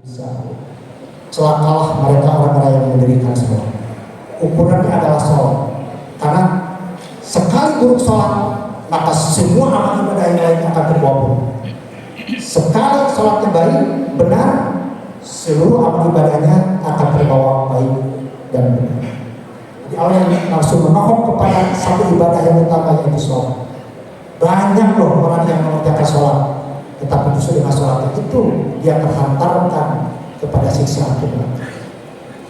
Bisa. Celakalah mereka orang-orang yang mendirikan sholat. Ukurannya adalah sholat. Karena sekali buruk sholat, maka semua amal ibadah yang lain akan tergabung. Sekali sholatnya baik, benar, seluruh amal ibadahnya akan terbawa baik dan benar. Jadi Allah yang langsung menohong kepada satu ibadah yang utama, yaitu sholat. Banyak loh orang yang mengerjakan sholat, tetapi justru dengan sholat itu dia terhantarkan kepada siksa api neraka.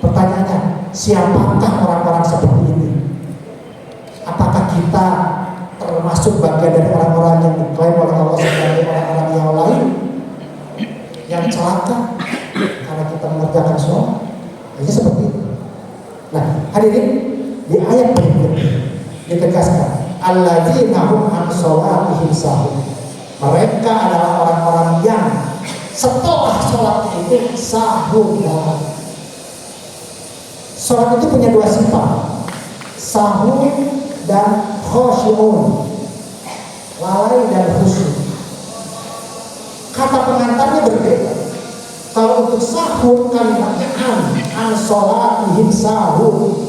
Pertanyaannya, siapakah orang-orang seperti ini? Apakah kita termasuk bagian dari orang-orang yang diklaim oleh Allah sebagai orang-orang yang lain yang celaka karena kita mengerjakan sholat? Jadi seperti itu. Nah, hadirin, di ayat berikutnya ditegaskan, alladzina hum an sholatihim sahun. Mereka adalah orang-orang yang setelah sholat itu sahur. Sholat itu punya dua sifat, sahur dan khosyi'un, lalai dan khusyuk. Kata pengantarnya berbeda. Kalau untuk sahur kalimatnya an sholatihim sahur,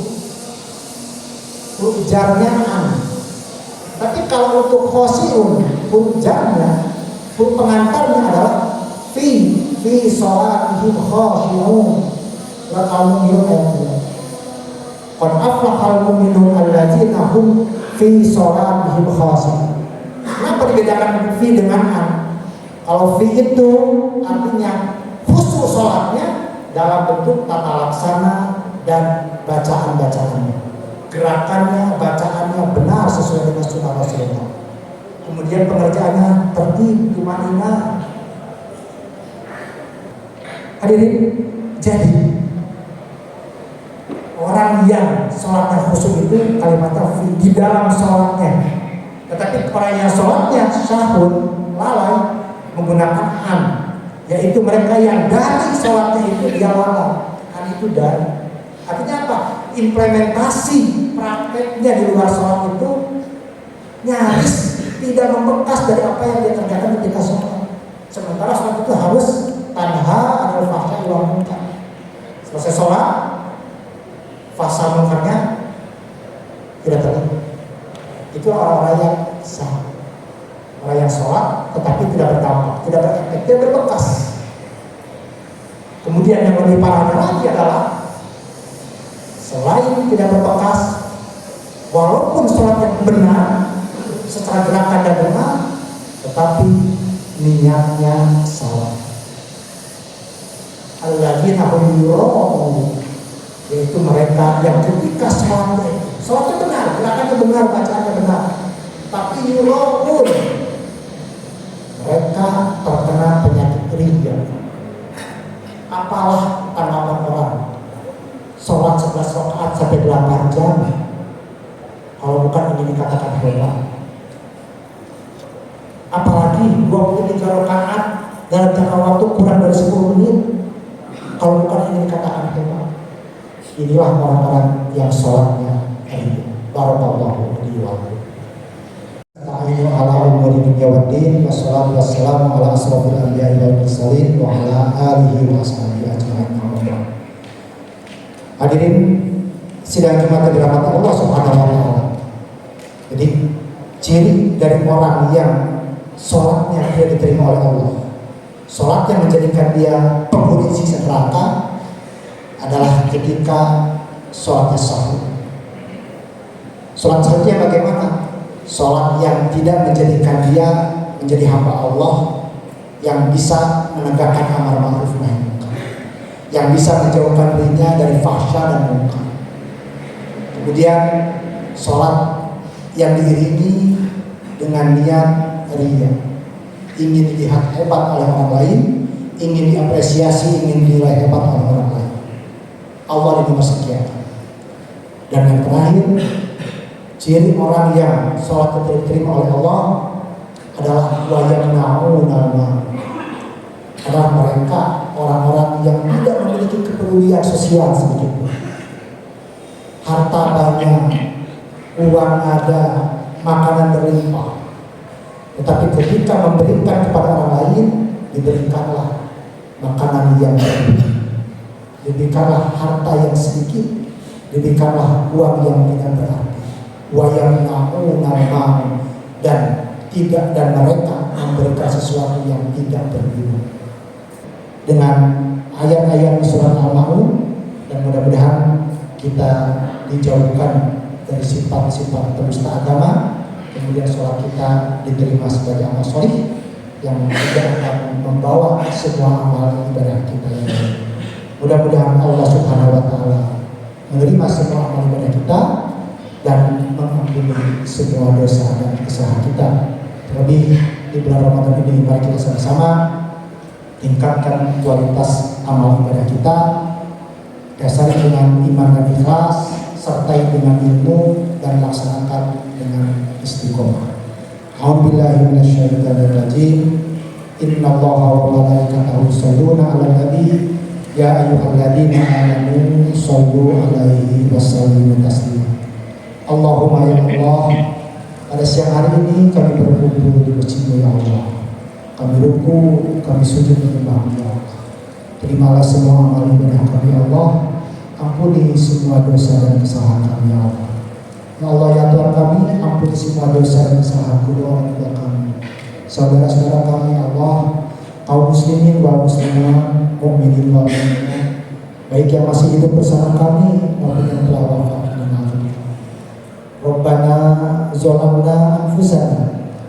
ujarnya an. Tapi kalau untuk khosyi'un, ujarnya, pengantarnya adalah fi sholatihim khosyi'un. Surah Al-Mu'minun ayat 2. Qad aflahal mu'minun alladzina hum fi sholatihim khosyi'un. Kenapa dibedakan fi dengan an? Kalau fi itu artinya khusyuk sholatnya dalam bentuk tata laksana dan bacaan-bacaannya, gerakannya, bacaannya benar sesuai dengan sunnah Rasulullah. Kemudian pengerjaannya tertib, tumanina. Hadirin, jadi orang yang sholatnya khusyuk itu kalimatnya fi, di dalam sholatnya. Tetapi orang yang sholatnya syahun, lalai, menggunakan an, yaitu mereka yang dari sholatnya itu dia lalai. An itu dari. Artinya apa? Implementasi prakteknya di luar sholat itu nyaris tidak membekas dari apa yang dia kerjakan ketika sholat. Sementara sholat itu harus tanha anil fahsya'i wal munkar. Selesai sholat, fahsya munkarnya tidak terjadi. Itu orang-orang yang sah, orang yang sholat tetapi tidak berdampak, tidak berefek, tidak berbekas. Kemudian yang lebih parahnya lagi adalah selain tidak berbekas, walaupun sholat yang benar secara gerakan dan benar, tetapi niatnya salah. Alladzina hum yura'un, yaitu mereka yang ketika sholatnya benar, gerakannya benar, bacaannya benar, tapi yura'un, mereka terkena penyakit riya. Apalah tanggapan orang sholat 11 rakaat sampai 8 jam, kalau bukan ini dikatakan hebat. Apalagi 23 rakaat dalam jangka waktu kurang dari 10 menit, kalau bukan ini dikatakan hebat. Inilah orang-orang yang sholatnya barakallahu li wa lakum. Ta'ala ala umuri dunya waddin, wassalatu wassalamu ala asrofil anbiya'i wal mursalin wa ala alihi wa sahbihi ajma'in. Hadirin sidang Jumat yang dirahmati Allah Subhanahu wa taala. Jadi ciri dari orang yang sholatnya dia diterima oleh Allah, sholat yang menjadikan dia penghuni siksa neraka, adalah ketika sholatnya sahih. Sholat sahihnya bagaimana? Sholat yang tidak menjadikan dia menjadi hamba Allah yang bisa menegakkan amar ma'ruf nahi munkar, yang bisa menjauhkan dirinya dari fahsya dan munkar. Kemudian sholat yang diiringi dengan niat riya, ingin dilihat hebat oleh orang lain, ingin diapresiasi, ingin dinilai hebat oleh orang lain. Allah di nomor sekian. Dan yang terakhir, ciri orang yang sholat diterima oleh Allah adalah adalah mereka orang-orang yang tidak memiliki kepedulian sosial sedikit. Harta banyak, uang ada, makanan berlimpah, tetapi ketika memberikan kepada orang lain, diberikanlah makanan yang berlebihan. Diberikanlah harta yang sedikit, diberikanlah uang yang tidak berarti. Wa yamna'una ma'u, dan mereka memberikan sesuatu yang tidak berguna. Dengan ayat-ayat surat Al-Ma'un, dan mudah-mudahan kita dijauhkan dari sifat-sifat pedusta agama, kemudian sholat kita diterima sebagai amal sholih yang tidak akan membawa semua amal ibadah kita yang lain. Mudah-mudahan Allah Subhanahu wa Ta'ala menerima semua amal ibadah kita dan mengampuni semua dosa dan kesalahan kita. Terlebih di bulan Ramadan ini, mari kita sama-sama tingkatkan kualitas amal ibadah kita, dasari dengan iman dan ikhlas, sertai dengan ilmu, dan laksanakan dengan istiqomah. A'udzubillahi minasyaitonir rajim. Innallaha wa malaikatahu yusholluna 'alan nabi ya ayyuhalladzina amanu shollu 'alaihi wa sallimu taslima. Allahumma ya Allah, pada siang hari ini kami berkumpul di masjid ya Allah. Kami ruku, kami sujud menyembah ya Allah. Terimalah semua amal ibadah kami ya Allah. Ampuni semua dosa dan kesalahan kami ya Allah. Ya Allah ya Tuhan kami, ampuni semua dosa dan kesalahan kedua orang tua kami, saudara-saudara kami ya Allah, kaum muslimin wal muslimat, mukminin wal mukminat, baik yang masih hidup bersama kami maupun yang telah wafat dengan kami. Rabbana zalamna anfusana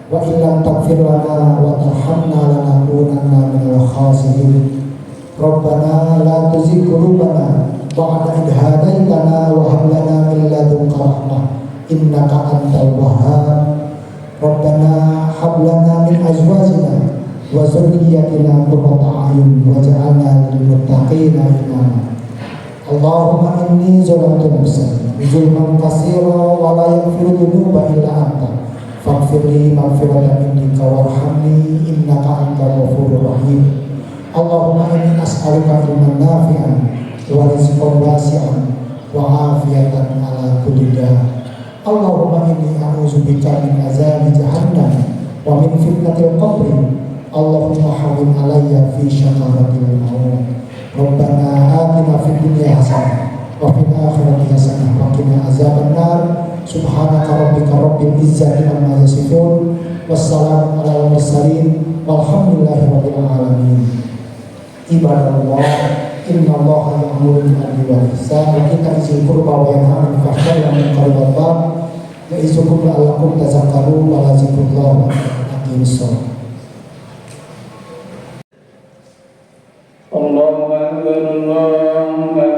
wa illam taghfir lana wa tarhamna lanakunanna minal khasirin. Rabbana la tuzigh qulubana ba'da idh hadaitana wa hab lana min ladunka rahmah innaka antal wahhab. Rabbana hab lana min azwajina wa dzurriyyatina qurrata a'yun waj'alna lil muttaqina imama. Allahumma inni zalamtu nafsi zulman katsira wa la yaghfiru dzunuba illa anta faghfirli maghfiratan indika warhamni innaka antal ghafurur rahim. Allahumma inni as'aluka ilman nafi'an wa rizqan wasi'an wa afiyatan ala kulli dah. Allahumma inni a'udzubika min azabi jahannam wa min fitnatil qabri. Allahumma hawwin alayya fi syakaratil maut. Rabbana atina fid dunya hasanah wa fil akhirati hasanah wa qina azabannar. Subhanaka rabbika rabbil izzati amma yasifun. Wassalamu ala mursalin walhamdulillahi rabbil alamin. Ibadallah, innallaha ya'muru bil 'adli wal ihsan wa ita'i dzil qurba wa yanha 'anil fahsya'i wal munkari wal baghi ya'izukum la'allakum tadhakkarun wa la dzikrullahi aqimus shalah. Allahu akbar, Allahu akbar.